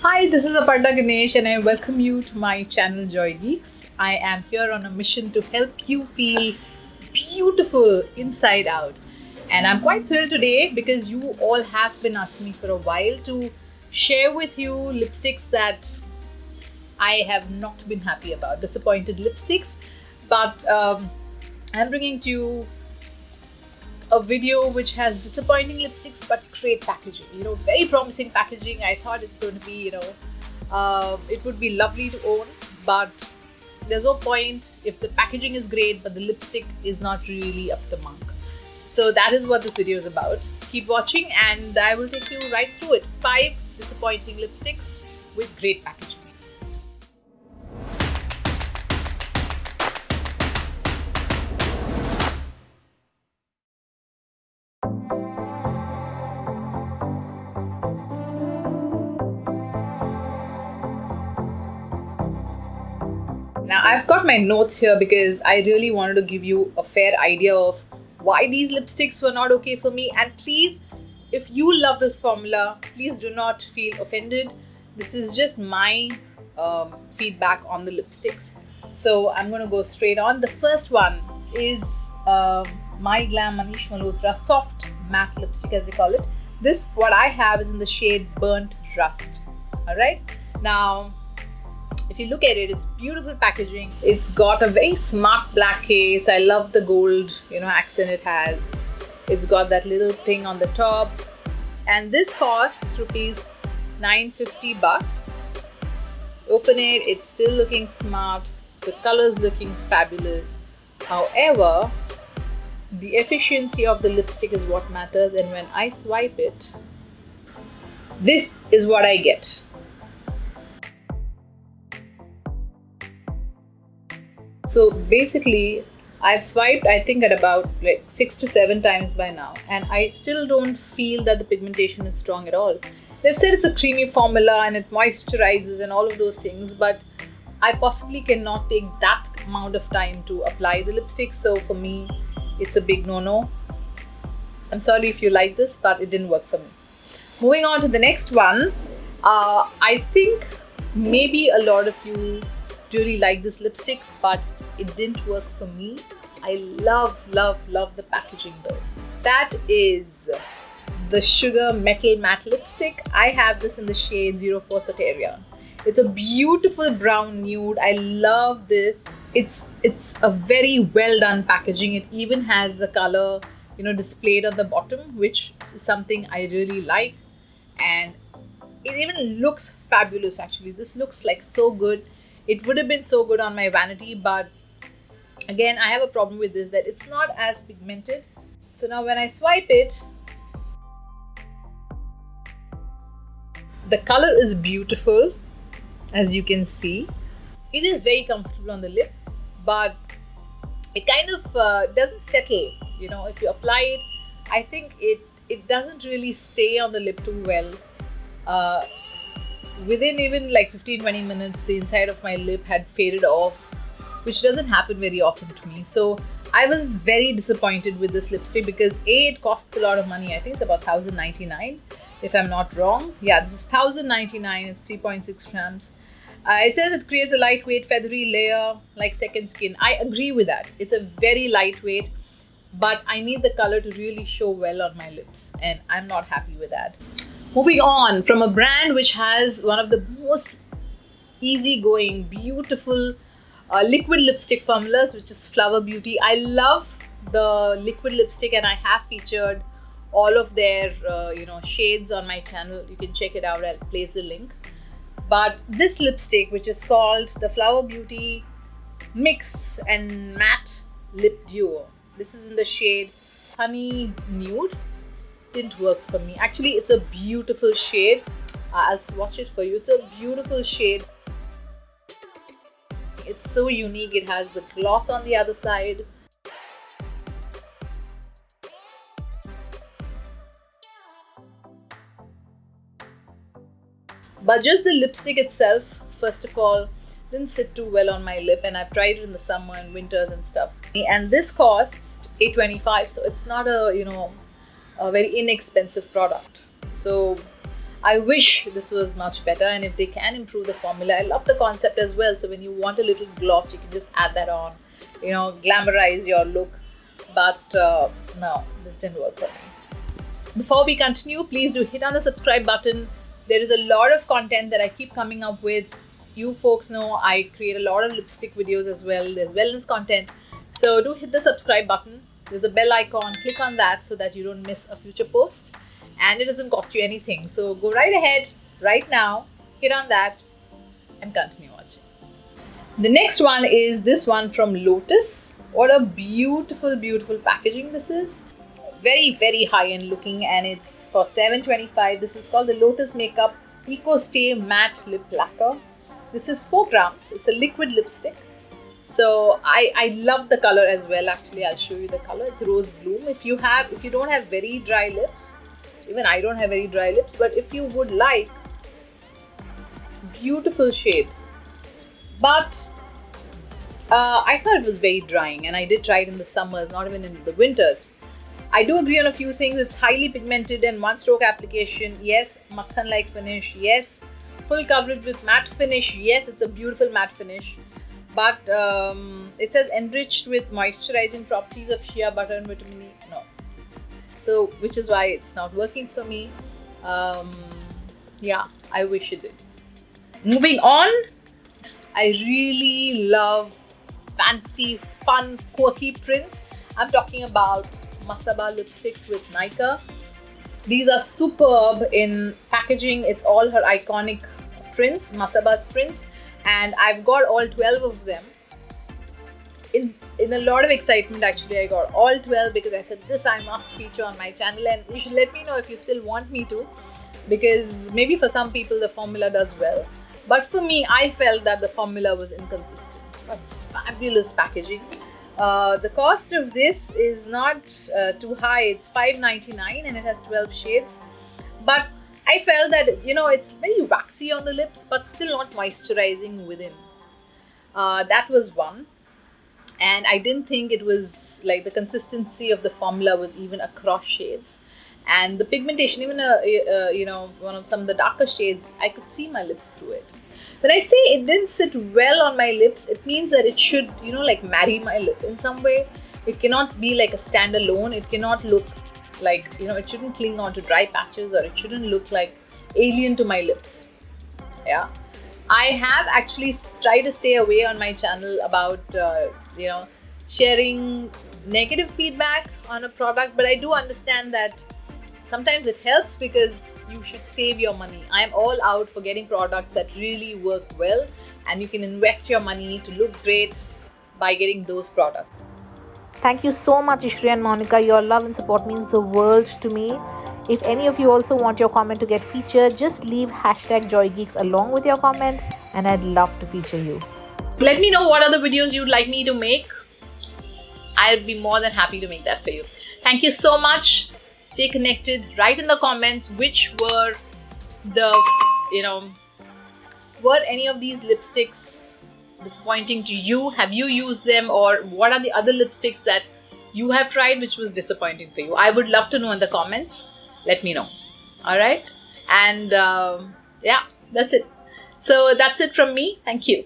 Hi, this is Aparna Ganesh and I welcome you to my channel JoyGeeks. I am here on a mission to help you feel beautiful inside out. And I'm quite thrilled today because you all have been asking me for a while to share with you lipsticks that I have not been happy about, disappointed lipsticks. But I'm bringing to you a video which has disappointing lipsticks but great packaging, very promising packaging. I thought it's going to be, it would be lovely to own, but there's no point if the packaging is great but the lipstick is not really up to the mark. So that is what this video is about. Keep watching and I will take you right through it. 5 disappointing lipsticks with great packaging. Now I've got my notes here because I really wanted to give you a fair idea of why these lipsticks were not okay for me. And please, if you love this formula, please do not feel offended. This is just my feedback on the lipsticks. So I'm going to go straight on. The first one is MyGlamm Manish Malhotra Soft Matte Lipstick, as they call it. This, what I have, is in the shade Burnt Rust. Alright. Now, if you look at it, it's beautiful packaging. It's got a very smart black case. I love the gold, accent it has. It's got that little thing on the top. And this costs rupees 950 bucks. Open it, it's still looking smart. The color's looking fabulous. However, the efficiency of the lipstick is what matters. And when I swipe it, this is what I get. So basically, I've swiped I think at about 6 to 7 times by now, and I still don't feel that the pigmentation is strong at all. They've said it's a creamy formula and it moisturizes and all of those things, but I possibly cannot take that amount of time to apply the lipstick. So for me, it's a big no-no. I'm sorry if you like this, but it didn't work for me. Moving on to the next one. I think maybe a lot of you really like this lipstick, but it didn't work for me. I love the packaging though. That is the Sugar Metal Matte Lipstick. I have this in the shade 04 Soteria. It's a beautiful brown nude. I love this. It's a very well done packaging. It even has the color displayed on the bottom, which is something I really like, and it even looks fabulous. Actually, this looks like so good. It would have been so good on my vanity, but again, I have a problem with this, that it's not as pigmented. So now when I swipe it, the color is beautiful, as you can see. It is very comfortable on the lip, but it kind of doesn't settle. If you apply it, I think it doesn't really stay on the lip too well. Within even 15-20 minutes, the inside of my lip had faded off, which doesn't happen very often to me. So I was very disappointed with this lipstick because it costs a lot of money. I think it's about 1,099 if I'm not wrong. Yeah, this is 1,099. It's 3.6 grams. It says it creates a lightweight feathery layer like second skin. I agree with that. It's a very lightweight, but I need the color to really show well on my lips, and I'm not happy with that. Moving on, from a brand which has one of the most easygoing, beautiful liquid lipstick formulas, which is Flower Beauty. I love the liquid lipstick, and I have featured all of their shades on my channel. You can check it out. I'll place the link. But this lipstick, which is called the Flower Beauty Mix and Matte Lip Duo, this is in the shade Honey Nude. Didn't work for me. Actually, it's a beautiful shade. I'll swatch it for you. It's a beautiful shade. It's so unique. It has the gloss on the other side. But just the lipstick itself, first of all, didn't sit too well on my lip, and I've tried it in the summer and winters and stuff. And this costs $8.25, so it's not a very inexpensive product. So I wish this was much better, and if they can improve the formula, I love the concept as well. So when you want a little gloss, you can just add that on, glamorize your look. But no, this didn't work for me. Before we continue, please do hit on the subscribe button. There is a lot of content that I keep coming up with. You folks know I create a lot of lipstick videos as well. There's wellness content. So do hit the subscribe button. There's a bell icon. Click on that so that you don't miss a future post. And it doesn't cost you anything. So go right ahead, right now, hit on that and continue watching. The next one is this one from Lotus. What a beautiful, beautiful packaging this is. Very, very high-end looking, and it's for $7.25. This is called the Lotus Makeup Eco Stay Matte Lip Lacquer. This is 4 grams. It's a liquid lipstick. So I love the color as well. Actually, I'll show you the color. It's Rose Bloom. If you don't have very dry lips, even I don't have very dry lips, but if you would like, beautiful shade. But I thought it was very drying, and I did try it in the summers, not even in the winters. I do agree on a few things. It's highly pigmented and one stroke application. Yes, makhan like finish. Yes, full coverage with matte finish. Yes, it's a beautiful matte finish. But it says enriched with moisturizing properties of shea butter and vitamin E. No. So, which is why it's not working for me. Yeah, I wish it did. Moving on, I really love fancy, fun, quirky prints. I'm talking about Masaba lipsticks with Nika. These are superb in packaging. It's all her iconic prints, Masaba's prints, and I've got all 12 of them. In a lot of excitement, actually, I got all 12 because I said this I must feature on my channel, and you should let me know if you still want me to, because maybe for some people the formula does well, but for me, I felt that the formula was inconsistent. But fabulous packaging. The cost of this is not too high. It's $5.99 and it has 12 shades. But I felt that, it's very waxy on the lips, but still not moisturizing within. That was one. And I didn't think it was like the consistency of the formula was even across shades. And the pigmentation, even one of some of the darker shades, I could see my lips through it. When I say it didn't sit well on my lips, it means that it should, like marry my lip in some way. It cannot be like a standalone. It cannot look like, it shouldn't cling onto dry patches, or it shouldn't look like alien to my lips. Yeah. I have actually tried to stay away on my channel about, sharing negative feedback on a product, but I do understand that sometimes it helps because you should save your money. I am all out for getting products that really work well, and you can invest your money to look great by getting those products. Thank you so much, Ishri and Monica. Your love and support means the world to me. If any of you also want your comment to get featured, just leave #JoyGeeks along with your comment, and I'd love to feature you. Let me know what other videos you'd like me to make. I'd be more than happy to make that for you. Thank you so much. Stay connected. Write in the comments which were were any of these lipsticks disappointing to you? Have you used them, or what are the other lipsticks that you have tried which was disappointing for you? I would love to know in the comments. Let me know. All right. And yeah, that's it. So that's it from me. Thank you.